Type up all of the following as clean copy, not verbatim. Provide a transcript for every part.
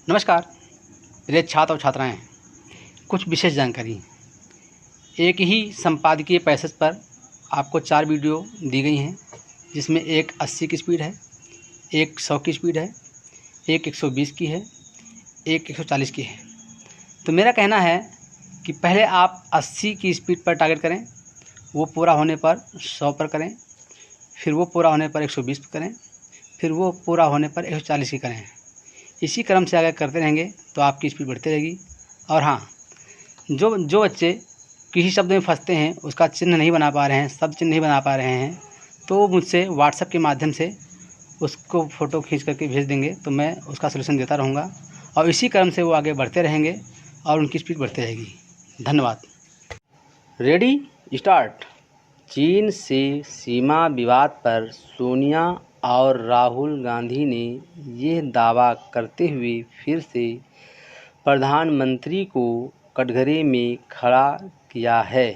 नमस्कार प्रिय छात्र और छात्राएं। कुछ विशेष जानकारी। एक ही संपादकीय पैसेज पर आपको 4 वीडियो दी गई हैं, जिसमें एक 80 की स्पीड है, एक 100 की स्पीड है, एक 120 की है, एक 140 की है। तो मेरा कहना है कि पहले आप 80 की स्पीड पर टारगेट करें, वो पूरा होने पर 100 पर करें, फिर वो पूरा होने पर 120 पर करें, फिर वो पूरा होने पर 140 की करें। इसी क्रम से अगर करते रहेंगे तो आपकी स्पीड बढ़ती रहेगी। और हाँ, जो बच्चे किसी शब्द में फंसते हैं, उसका चिन्ह नहीं बना पा रहे हैं, शब्द चिन्ह नहीं बना पा रहे हैं, तो मुझसे व्हाट्सएप के माध्यम से उसको फ़ोटो खींच करके भेज देंगे, तो मैं उसका सलूशन देता रहूँगा। और इसी क्रम से वो आगे बढ़ते रहेंगे और उनकी स्पीड बढ़ती रहेगी। धन्यवाद। Ready start. चीन से सीमा विवाद पर सोनिया और राहुल गांधी ने यह दावा करते हुए फिर से प्रधानमंत्री को कटघरे में खड़ा किया है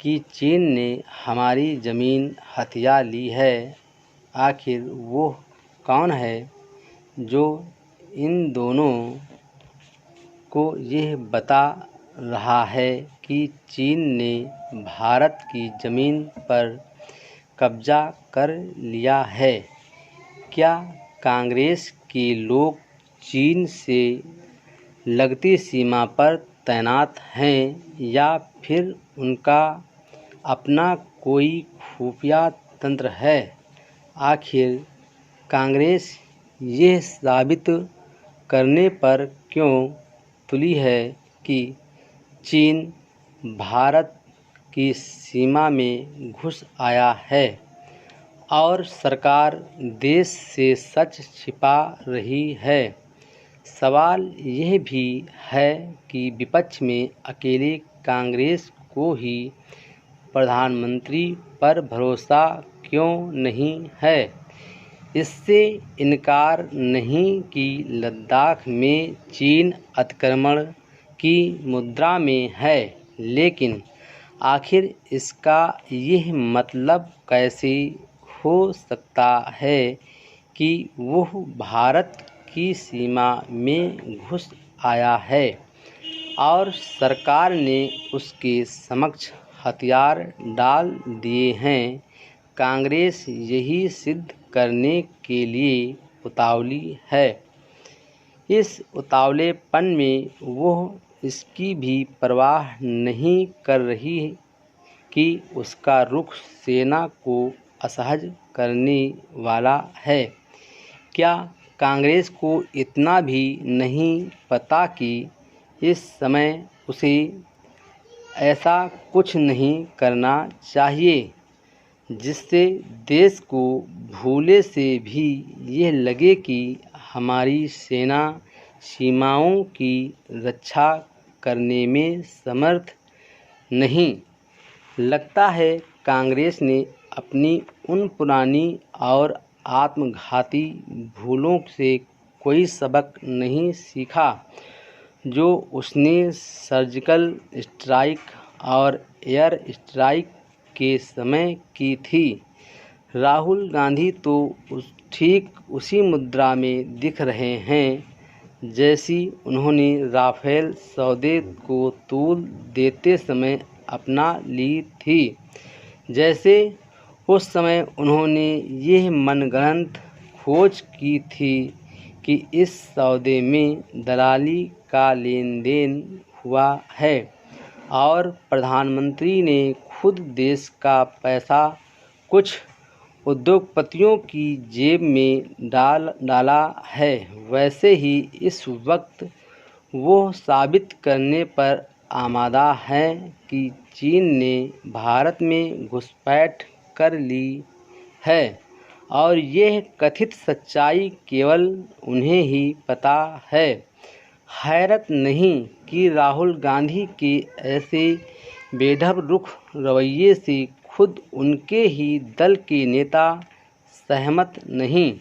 कि चीन ने हमारी ज़मीन हथिया ली है। आखिर वो कौन है जो इन दोनों को यह बता रहा है कि चीन ने भारत की ज़मीन पर कब्जा कर लिया है? क्या कांग्रेस के लोग चीन से लगती सीमा पर तैनात हैं, या फिर उनका अपना कोई खुफिया तंत्र है? आखिर कांग्रेस यह साबित करने पर क्यों तुली है कि चीन भारत की सीमा में घुस आया है और सरकार देश से सच छिपा रही है? सवाल यह भी है कि विपक्ष में अकेले कांग्रेस को ही प्रधानमंत्री पर भरोसा क्यों नहीं है? इससे इनकार नहीं कि लद्दाख में चीन अतिक्रमण की मुद्रा में है, लेकिन आखिर इसका यह मतलब कैसे हो सकता है कि वह भारत की सीमा में घुस आया है और सरकार ने उसके समक्ष हथियार डाल दिए हैं? कांग्रेस यही सिद्ध करने के लिए उतावली है। इस उतावलेपन में वह इसकी भी परवाह नहीं कर रही कि उसका रुख सेना को असहज करने वाला है। क्या कांग्रेस को इतना भी नहीं पता कि इस समय उसे ऐसा कुछ नहीं करना चाहिए जिससे देश को भूले से भी यह लगे कि हमारी सेना सीमाओं की रक्षा करने में समर्थ नहीं? लगता है कांग्रेस ने अपनी उन पुरानी और आत्मघाती भूलों से कोई सबक नहीं सीखा जो उसने सर्जिकल स्ट्राइक और एयर स्ट्राइक के समय की थी। राहुल गांधी तो ठीक उसी मुद्रा में दिख रहे हैं जैसी उन्होंने राफेल सौदे को तूल देते समय अपना ली थी। जैसे उस समय उन्होंने यह मनगढ़ंत खोज की थी कि इस सौदे में दलाली का लेन देन हुआ है और प्रधानमंत्री ने खुद देश का पैसा कुछ उद्योगपतियों की जेब में डाला है। वैसे ही इस वक्त वो साबित करने पर आमादा है कि चीन ने भारत में घुसपैठ कर ली है और यह कथित सच्चाई केवल उन्हें ही पता है। हैरत नहीं कि राहुल गांधी के ऐसे बेढब रुख रवैये से खुद उनके ही दल के नेता सहमत नहीं।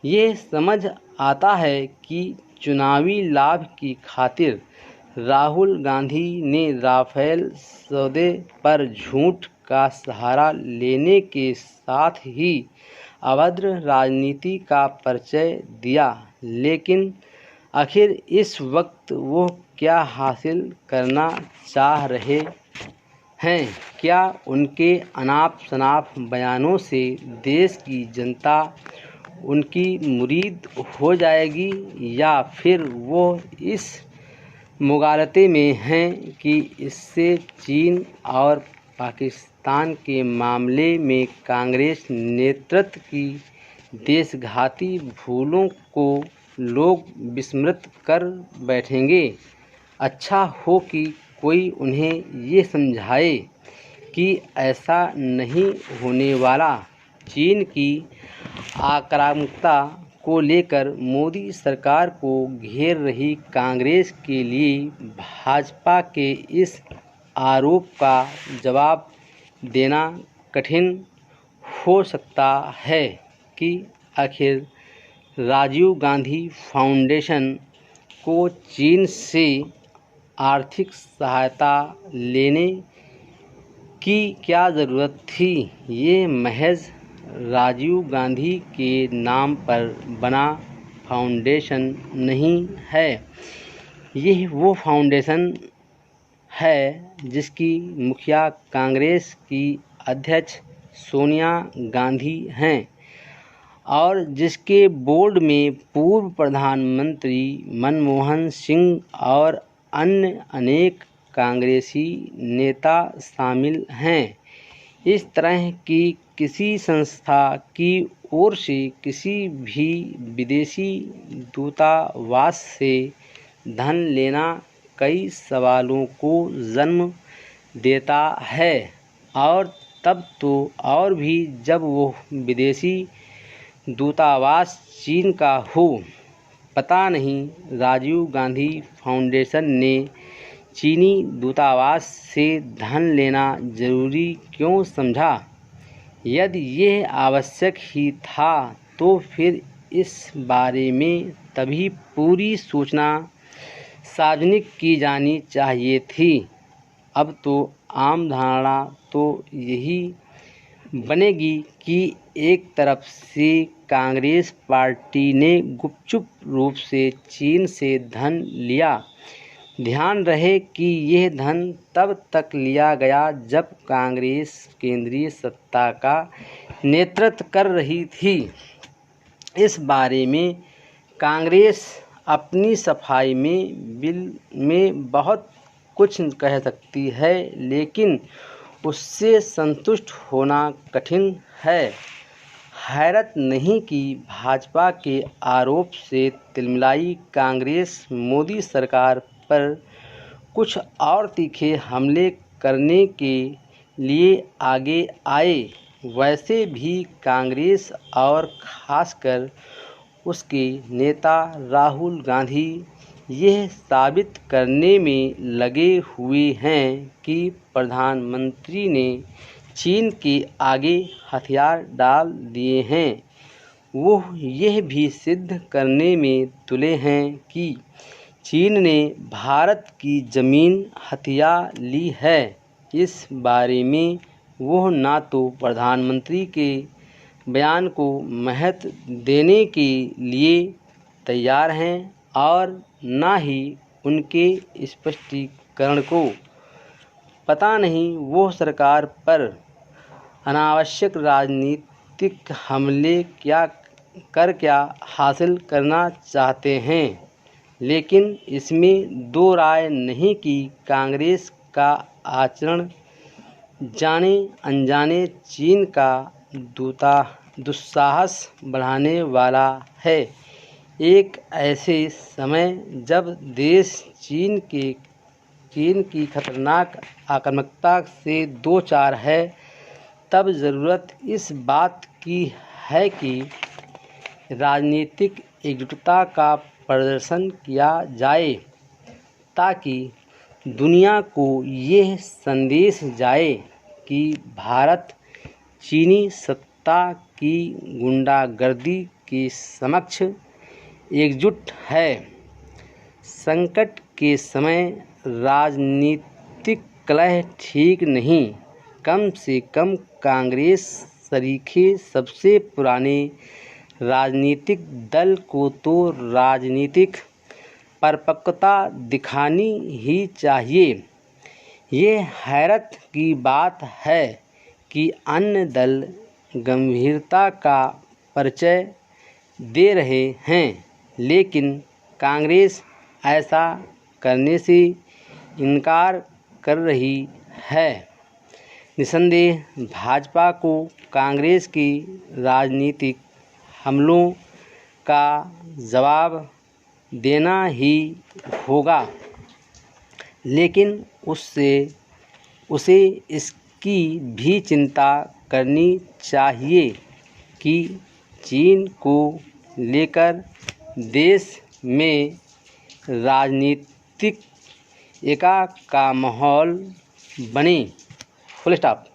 ये समझ आता है कि चुनावी लाभ की खातिर राहुल गांधी ने राफेल सौदे पर झूठ का सहारा लेने के साथ ही अभद्र राजनीति का परिचय दिया, लेकिन आखिर इस वक्त वो क्या हासिल करना चाह रहे हैं? क्या उनके अनाप शनाप बयानों से देश की जनता उनकी मुरीद हो जाएगी, या फिर वो इस मुगालते में हैं कि इससे चीन और पाकिस्तान के मामले में कांग्रेस नेतृत्व की देशघाती भूलों को लोग विस्मृत कर बैठेंगे? अच्छा हो कि कोई उन्हें ये समझाए कि ऐसा नहीं होने वाला। चीन की आक्रामकता को लेकर मोदी सरकार को घेर रही कांग्रेस के लिए भाजपा के इस आरोप का जवाब देना कठिन हो सकता है कि आखिर राजीव गांधी फाउंडेशन को चीन से आर्थिक सहायता लेने की क्या ज़रूरत थी। ये महज राजीव गांधी के नाम पर बना फाउंडेशन नहीं है। यह वो फाउंडेशन है जिसकी मुखिया कांग्रेस की अध्यक्ष सोनिया गांधी हैं और जिसके बोर्ड में पूर्व प्रधानमंत्री मनमोहन सिंह और अन्य अनेक कांग्रेसी नेता शामिल हैं। इस तरह की किसी संस्था की ओर से किसी भी विदेशी दूतावास से धन लेना कई सवालों को जन्म देता है, और तब तो और भी जब वो विदेशी दूतावास चीन का हो। पता नहीं राजीव गांधी फाउंडेशन ने चीनी दूतावास से धन लेना जरूरी क्यों समझा? यदि यह आवश्यक ही था तो फिर इस बारे में तभी पूरी सूचना सार्वजनिक की जानी चाहिए थी। अब तो आम धारणा तो यही बनेगी कि एक तरफ से कांग्रेस पार्टी ने गुपचुप रूप से चीन से धन लिया। ध्यान रहे कि यह धन तब तक लिया गया जब कांग्रेस केंद्रीय सत्ता का नेतृत्व कर रही थी। इस बारे में कांग्रेस अपनी सफाई में बिल में बहुत कुछ कह सकती है, लेकिन उससे संतुष्ट होना कठिन है। हैरत नहीं कि भाजपा के आरोप से तिलमिलाई कांग्रेस मोदी सरकार पर कुछ और तीखे हमले करने के लिए आगे आए। वैसे भी कांग्रेस और खासकर उसके नेता राहुल गांधी यह साबित करने में लगे हुए हैं कि प्रधानमंत्री ने चीन के आगे हथियार डाल दिए हैं। वो यह भी सिद्ध करने में तुले हैं कि चीन ने भारत की ज़मीन हथिया ली है। इस बारे में वो ना तो प्रधानमंत्री के बयान को महत्व देने के लिए तैयार हैं और ना ही उनके स्पष्टीकरण को। पता नहीं वो सरकार पर अनावश्यक राजनीतिक हमले क्या हासिल करना चाहते हैं, लेकिन इसमें दो राय नहीं कि कांग्रेस का आचरण जाने अनजाने चीन का दुस्साहस बढ़ाने वाला है। एक ऐसे समय जब देश चीन की खतरनाक आक्रामकता से दो चार है, तब ज़रूरत इस बात की है कि राजनीतिक एकजुटता का प्रदर्शन किया जाए, ताकि दुनिया को यह संदेश जाए कि भारत चीनी सत्ता की गुंडागर्दी के समक्ष एकजुट है। संकट के समय राजनीतिक कलह ठीक नहीं। कम से कम कांग्रेस सरीखे सबसे पुराने राजनीतिक दल को तो राजनीतिक परिपक्वता दिखानी ही चाहिए। ये हैरत की बात है कि अन्य दल गंभीरता का परिचय दे रहे हैं, लेकिन कांग्रेस ऐसा करने से इनकार कर रही है। निस्संदेह भाजपा को कांग्रेस के राजनीतिक हमलों का जवाब देना ही होगा, लेकिन उसे इसकी भी चिंता करनी चाहिए कि चीन को लेकर देश में राजनीतिक एका का माहौल बने। Full stop.